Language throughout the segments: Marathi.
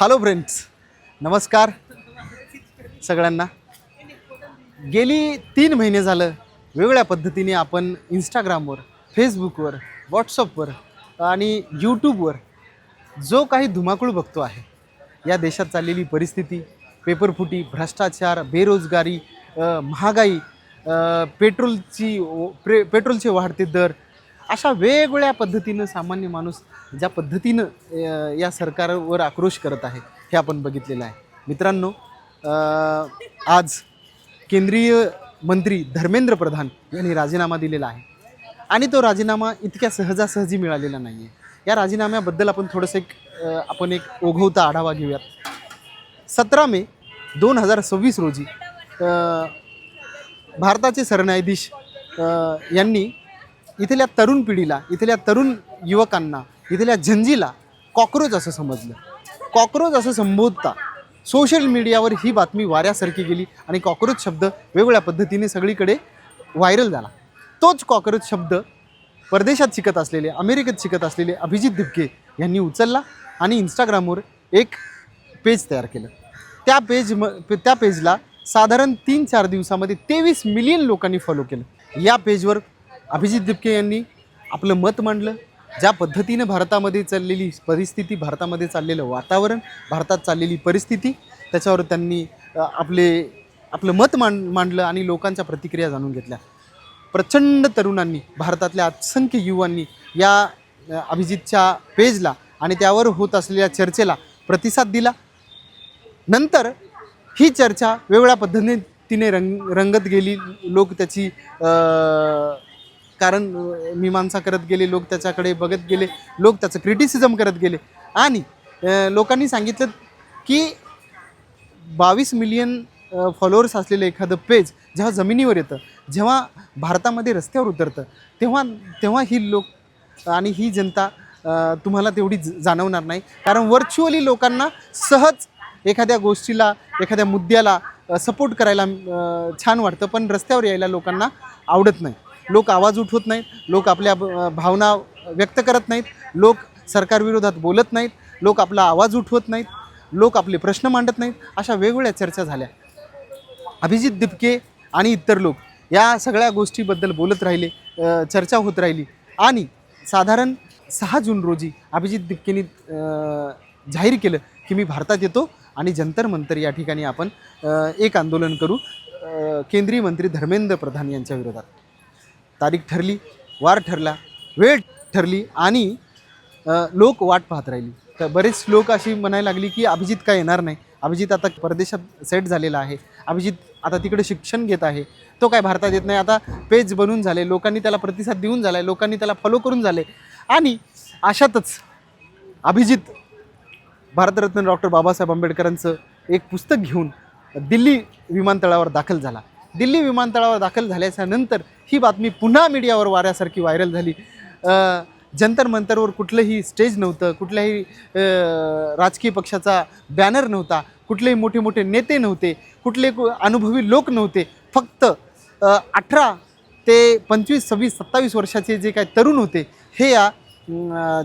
हॅलो फ्रेंड्स, नमस्कार सगळ्यांना. गेली 3 महिने झालं वेगवेगळ्या पद्धतीने आपण इंस्टाग्रामवर, फेसबुकवर, व्हॉट्सअपवर आणि यूट्यूबवर जो काही धुमाकूळ बघतो आहे, या देशात चाललेली परिस्थिती, पेपरफुटी, भ्रष्टाचार, बेरोजगारी, महागाई, पेट्रोलचे वाढते दर, अशा वेगवेगळ्या पद्धतीनं सामान्य माणूस ज्या पद्धतीनं या सरकारवर आक्रोश करत आहे हे आपण बघितलेलं आहे. मित्रांनो, आज केंद्रीय मंत्री धर्मेंद्र प्रधान यांनी राजीनामा दिलेला आहे आणि तो राजीनामा इतक्या सहजासहजी मिळालेला नाही आहे. या राजीनाम्याबद्दल आपण थोडंसं एक ओघवता आढावा घेऊयात. 17 मे 2026 रोजी भारताचे सरन्यायाधीश यांनी इथल्या तरुण पिढीला, इथल्या तरुण युवकांना, इथल्या झंजीला कॉक्रोच असं समजलं. कॉक्रोच असं संबोधता सोशल मीडियावर ही बातमी वाऱ्यासारखी गेली आणि कॉक्रोच शब्द वेगवेगळ्या पद्धतीने सगळीकडे व्हायरल झाला. तोच कॉक्रोच शब्द परदेशात शिकत असलेले, अमेरिकेत शिकत असलेले अभिजित दिपके यांनी उचलला आणि इंस्टाग्रामवर एक पेज तयार केलं. त्या पेजला साधारण 3-4 दिवसामध्ये 23 मिलियन लोकांनी फॉलो केलं. या पेजवर अभिजित दिपके यांनी आपलं मत मांडलं. ज्या पद्धतीनं भारतामध्ये चाललेली परिस्थिती, भारतामध्ये चाललेलं वातावरण, भारतात चाललेली परिस्थिती, त्याच्यावर त्यांनी आपलं मत मांडलं आणि लोकांच्या प्रतिक्रिया जाणून घेतल्या. प्रचंड तरुणांनी, भारतातल्या असंख्य युवांनी या अभिजितच्या पेजला आणि त्यावर होत असलेल्या चर्चेला प्रतिसाद दिला. नंतर ही चर्चा वेगवेगळ्या पद्धतीने रंगत गेली. लोक त्याची कारण मीमांसा करत गेले, लोक त्याच्याकडे बघत गेले, लोक त्याचं क्रिटिसिझम करत गेले आणि लोकांनी सांगितलं की 22 मिलियन फॉलोअर्स असलेलं एखादं पेज जेव्हा जमिनीवर येतं, जेव्हा भारतामध्ये रस्त्यावर उतरतं, तेव्हा ही लोक आणि ही जनता तुम्हाला तेवढी जाणवणार नाही. कारण व्हर्च्युअली लोकांना सहज एखाद्या गोष्टीला, एखाद्या मुद्द्याला सपोर्ट करायला छान वाटतं, पण रस्त्यावर यायला लोकांना आवडत नाही. लोक आवाज उठवत नाहीत, लोक आपल्या भावना व्यक्त करत नाहीत, लोक सरकारविरोधात बोलत नाहीत, लोक आपला आवाज उठवत नाहीत, लोक आपले प्रश्न मांडत नाहीत. अशा वेगवेगळ्या चर्चा झाल्या. अभिजित दिपके आणि इतर लोक या सगळ्या गोष्टीबद्दल बोलत राहिले, चर्चा होत राहिली आणि साधारण 6 जून रोजी अभिजित दिपकेंनी जाहीर केलं की मी भारतात येतो आणि जंतर मंतर या ठिकाणी आपण एक आंदोलन करू केंद्रीय मंत्री धर्मेंद्र प्रधान यांच्या विरोधात. तारीख ठरली, वार ठरला, वेळ ठरली आणि लोक वाट पाहत राहिली. तर बरेच लोक अशी म्हणायला लागली की अभिजित काय येणार नाही, अभिजित आता परदेशात सेट झालेला आहे, अभिजित आता तिकडे शिक्षण घेत आहे, तो काय भारतात येत नाही. आता पेज बनून झाले, लोकांनी त्याला प्रतिसाद देऊन झाला, लोकांनी त्याला फॉलो करून झाले आणि अशातच अभिजित भारतरत्न डॉक्टर बाबासाहेब आंबेडकरांचं एक पुस्तक घेऊन दिल्ली विमानतळावर दाखल झाला. दिल्ली विमानतळावर दाखल झाल्याच्या नंतर ही बातमी पुन्हा मीडियावर वाऱ्यासारखी व्हायरल झाली. जंतर मंतरवर कुठलंही स्टेज नव्हतं, कुठल्याही राजकीय पक्षाचा बॅनर नव्हता, कुठलेही मोठे मोठे नेते नव्हते, कुठले अनुभवी लोक नव्हते. फक्त 18 ते 25, 26, 27 वर्षाचे जे काही तरुण होते हे या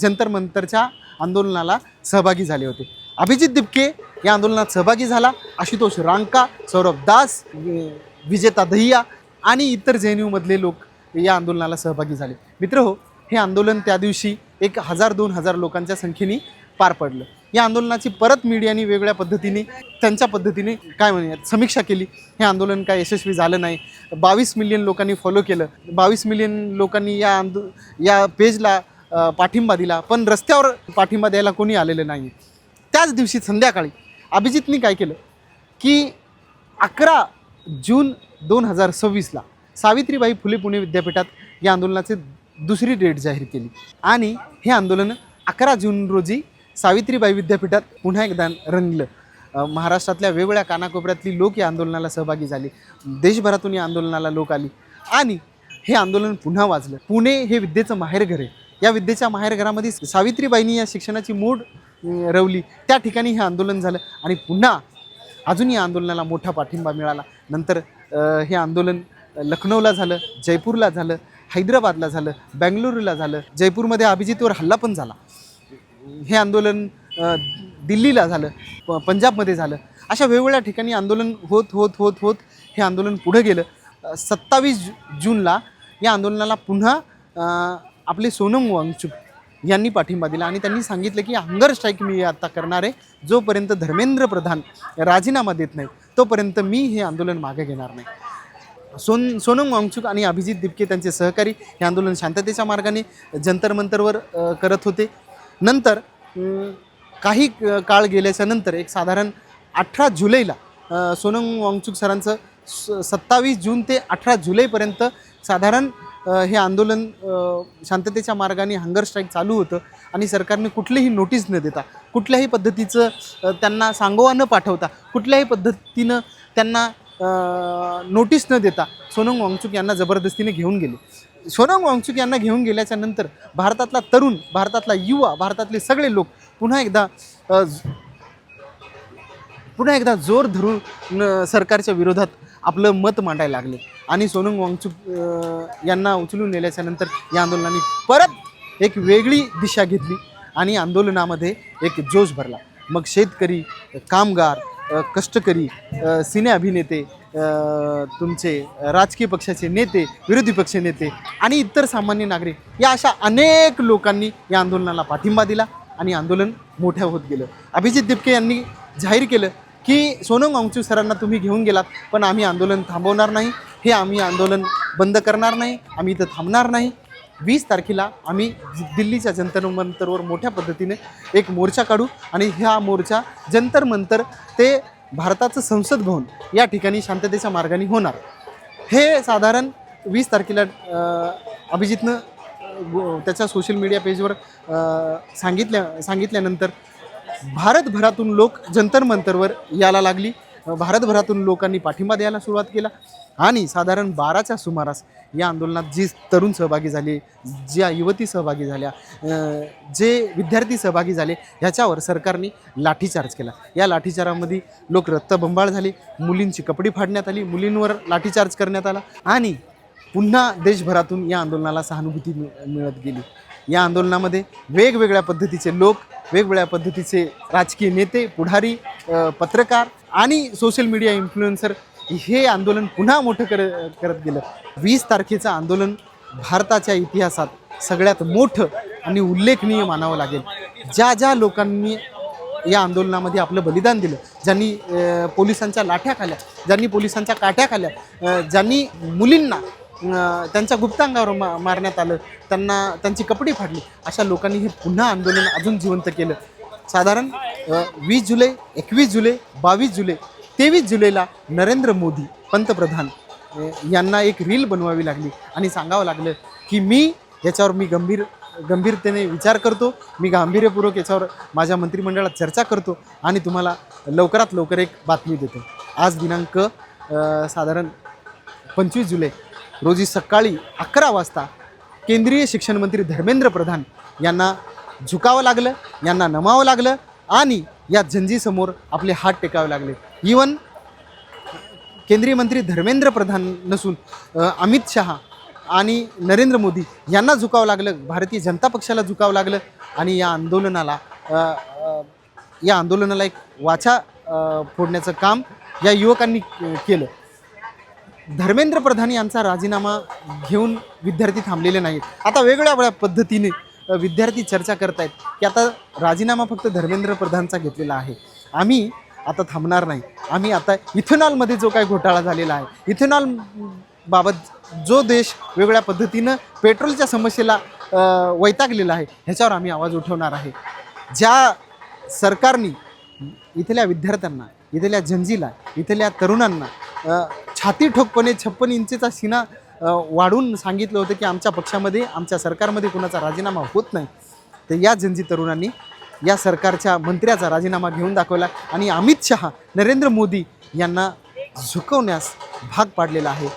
जंतर मंतरच्या आंदोलनाला सहभागी झाले होते. अभिजित दिपके या आंदोलनात सहभागी झाला. आशुतोष रांका, सौरभ दास, विजेता दहिया आणि इतर JNU-मधले लोक या आंदोलनाला सहभागी झाले. मित्रहो, हे आंदोलन त्या दिवशी 1000-2000 लोकांच्या संख्येने पार पडलं. या आंदोलनाची परत मीडियाने वेगळ्या पद्धतीने त्यांच्या पद्धतीने काय म्हणूयात समीक्षा केली. हे आंदोलन काय यशस्वी झालं नाही. 22 मिलियन लोकांनी फॉलो केलं, 22 मिलियन लोकांनी या पेजला पाठिंबा दिला, पण रस्त्यावर पाठिंबा द्यायला कोणी आलेलं नाही. त्याच दिवशी संध्याकाळी अभिजितनी काय केलं की 11 जून 2026ला सावित्रीबाई फुले पुणे विद्यापीठात या आंदोलनाची दुसरी डेट जाहीर केली आणि हे आंदोलन 11 जून रोजी सावित्रीबाई विद्यापीठात पुन्हा एकदा रंगलं. महाराष्ट्रातल्या वेगवेगळ्या कानाकोपऱ्यातली लोक या आंदोलनाला सहभागी झाले. देशभरातून या आंदोलनाला लोक आली आणि हे आंदोलन पुन्हा वाजलं. पुणे हे विद्येचं माहेरघर आहे. या विद्येच्या माहेरघरामध्ये सावित्रीबाईंनी या शिक्षणाची मूढ रवली. त्या ठिकाणी हे आंदोलन झालं आणि पुन्हा अजून या आंदोलनाला मोठा पाठिंबा मिळाला. नंतर हे आंदोलन लखनौला झालं, जयपूरला झालं, हैदराबादला झालं, बेंगलुरूला झालं. जयपूरमध्ये अभिजितवर हल्ला पण झाला. हे आंदोलन दिल्लीला झालं, पंजाबमध्ये झालं. अशा वेगवेगळ्या ठिकाणी आंदोलन होत होत होत होत हे आंदोलन पुढे गेलं. 27 जूनला या आंदोलनाला पुन्हा आपले सोनम वांगचुक यांनी पाठिंबा दिला आणि त्यांनी सांगितलं की हंगर स्ट्राईक मी आता करणार आहे. जोपर्यंत धर्मेंद्र प्रधान राजीनामा देत नाही तोपर्यंत मी हे आंदोलन मागे घेणार नाही. सोनम वांगचुक आणि अभिजित दिपके त्यांचे सहकारी हे आंदोलन शांततेच्या मार्गाने जंतर मंतरवर करत होते. नंतर काही काळ गेल्याच्या नंतर एक साधारण 18 जुलैला सोनम वांगचुक सरांचं 27 जून ते 18 जुलैपर्यंत साधारण हे आंदोलन शांततेच्या मार्गाने हंगर स्ट्राईक चालू होतं आणि सरकारने कुठलीही नोटीस न देता, कुठल्याही पद्धतीचं त्यांना सांगोवा न पाठवता, कुठल्याही पद्धतीनं त्यांना नोटीस न देता सोनम वांगचुक यांना जबरदस्तीने घेऊन गेले. सोनम वांगचुक यांना घेऊन गेल्याच्या नंतर भारतातला तरुण, भारतातला युवा, भारतातले सगळे लोक पुन्हा एकदा जोर धरून सरकारच्या विरोधात आपलं मत मांडायला लागले आणि सोनम वांगचुक यांना उचलून नेल्याच्या नंतर या आंदोलनाने परत एक वेगळी दिशा घेतली आणि आंदोलनामध्ये एक जोश भरला. मग शेतकरी, कामगार, कष्टकरी, सिने अभिनेते, तुमचे राजकीय पक्षाचे नेते, विरोधी पक्ष नेते आणि इतर सामान्य नागरिक या अशा अनेक लोकांनी या आंदोलनाला पाठिंबा दिला आणि आंदोलन मोठं होत गेलं. अभिजित दिपके यांनी जाहीर केलं की सोनम वांगचुक सरांना तुम्ही घेऊन गेलात पण आम्ही आंदोलन थांबवणार नाही, हे आम्ही आंदोलन बंद करणार नाही, आम्ही इथं थांबणार नाही. 20 तारखेला आम्ही दिल्लीच्या जंतर मंतरवर मोठ्या पद्धतीने एक मोर्चा काढू आणि ह्या मोर्चा जंतर मंतर ते भारताचं संसद भवन या ठिकाणी शांततेच्या मार्गाने होणार. हे साधारण 20 तारखेला अभिजितनं त्याच्या सोशल मीडिया पेजवर सांगितल्यानंतर भारतभरातून लोक जंतर मंतरवर यायला लागली. भारतभरातून लोकांनी पाठिंबा द्यायला सुरुवात केला आणि साधारण 12च्या सुमारास या आंदोलनात जी तरुण सहभागी झाले, ज्या युवती सहभागी झाल्या, जे विद्यार्थी सहभागी झाले ह्याच्यावर सरकारने लाठीचार्ज केला. या लाठीचार्जामध्ये लोक रक्तबंबाळ झाले, मुलींची कपडे फाडण्यात आली, मुलींवर लाठीचार्ज करण्यात आला आणि पुन्हा देशभरातून या आंदोलनाला सहानुभूती मिळत गेली. या आंदोलनामध्ये वेगवेगळ्या पद्धतीचे लोक, वेगवेगळ्या पद्धतीचे राजकीय नेते, पुढारी, पत्रकार आणि सोशल मीडिया इन्फ्लुएन्सर हे आंदोलन पुन्हा मोठं करत गेलं. 20 तारखेचं आंदोलन भारताच्या इतिहासात सगळ्यात मोठं आणि उल्लेखनीय मानावं लागेल. ज्या लोकांनी या आंदोलनामध्ये आपलं बलिदान दिलं, ज्यांनी पोलिसांच्या लाठ्या खाल्ल्या, ज्यांनी पोलिसांच्या काठ्या खाल्ल्या, ज्यांनी मुलींना त्यांच्या गुप्तांगावर मारण्यात आलं, त्यांची कपडे फाडली, अशा लोकांनी हे पुन्हा आंदोलन अजून जिवंत केलं. साधारण 20 जुलै, 21 जुलै, 22 जुलै, 23 जुलैला नरेंद्र मोदी पंतप्रधान यांना एक रील बनवावी लागली आणि सांगावं लागलं की मी गंभीरतेने विचार करतो, मी गांभीर्यपूर्वक याच्यावर माझ्या मंत्रिमंडळात चर्चा करतो आणि तुम्हाला लवकरात लवकर एक बातमी देतो. आज दिनांक साधारण 25 जुलै रोजी सकाळी 11 वाजता केंद्रीय शिक्षण मंत्री धर्मेंद्र प्रधान यांना झुकावं लागलं, यांना नमावं लागलं आणि या झंझीसमोर आपले हात टेकावे लागले. इवन केंद्रीय मंत्री धर्मेंद्र प्रधान नसून अमित शहा आणि नरेंद्र मोदी यांना झुकावं लागलं, भारतीय जनता पक्षाला झुकावं लागलं आणि या आंदोलनाला एक वाचा फोडण्याचं काम या युवकांनी केलं. धर्मेंद्र प्रधान यांचा राजीनामा घेऊन विद्यार्थी थांबलेले नाहीत. आता वेगवेगळ्या पद्धतीने विद्यार्थी चर्चा करत आहेत की आता राजीनामा फक्त धर्मेंद्र प्रधानचा घेतलेला आहे, आम्ही आता थांबणार नाही, आम्ही आता इथेनॉलमध्ये जो काही घोटाळा झालेला आहे, इथेनॉल बाबत जो देश वेगवेगळ्या पद्धतीनं पेट्रोलच्या समस्येला वैतागलेला आहे ह्याच्यावर आम्ही आवाज उठवणार आहे. ज्या सरकारने इथल्या विद्यार्थ्यांना, इथल्या जनजीला, इथल्या तरुणांना छाती ठोकपणे 56 इंचेचा सीना वाढून सांगितलं होतं की आमच्या पक्षामध्ये, आमच्या सरकारमध्ये कुणाचा राजीनामा होत नाही, तर या जनजी तरुणांनी या सरकारच्या मंत्र्याचा राजीनामा घेऊन दाखवला आणि अमित शहा, नरेंद्र मोदी यांना झुकवण्यास भाग पाडलेला आहे.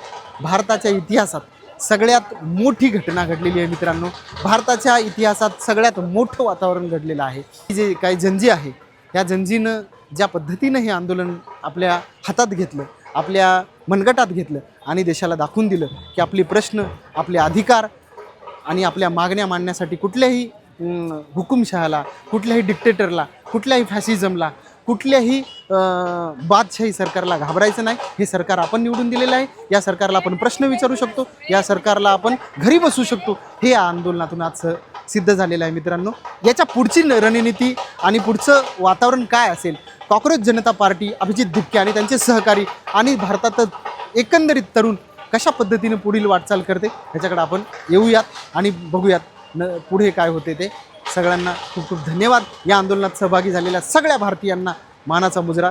भारताच्या इतिहासात सगळ्यात मोठी घटना घडलेली आहे मित्रांनो. भारताच्या इतिहासात सगळ्यात मोठं वातावरण घडलेलं आहे. जे काही जनजी आहे या जनजीनं ज्या पद्धतीनं हे आंदोलन आपल्या हातात घेतलं, आपल्या मनगटात घेतलं आणि देशाला दाखवून दिलं की आपले प्रश्न, आपले अधिकार आणि आपल्या मागण्या मांडण्यासाठी कुठल्याही हुकुमशहाला, कुठल्याही डिक्टेटरला, कुठल्याही फॅसिझमला, कुठल्याही बादशाही सरकारला घाबरायचं नाही. हे सरकार आपण निवडून दिलेलं आहे. या सरकारला आपण प्रश्न विचारू शकतो, या सरकारला आपण घरी बसू शकतो. हे या आंदोलनातून आज सिद्ध झालेलं आहे मित्रांनो. याच्या पुढची रणनीती आणि पुढचं वातावरण काय असेल, कॉक्रोच जनता पार्टी, अभिजित भिपके आणि त्यांचे सहकारी आणि भारतात एकंदरीत तरुण कशा पद्धतीने पुढील वाटचाल करते ह्याच्याकडे आपण येऊयात आणि बघूयात पुढे काय होते ते. सगळ्यांना खूप खूप धन्यवाद. या आंदोलनात सहभागी झालेल्या सगळ्या भारतीयांना मानाचा मुजरा.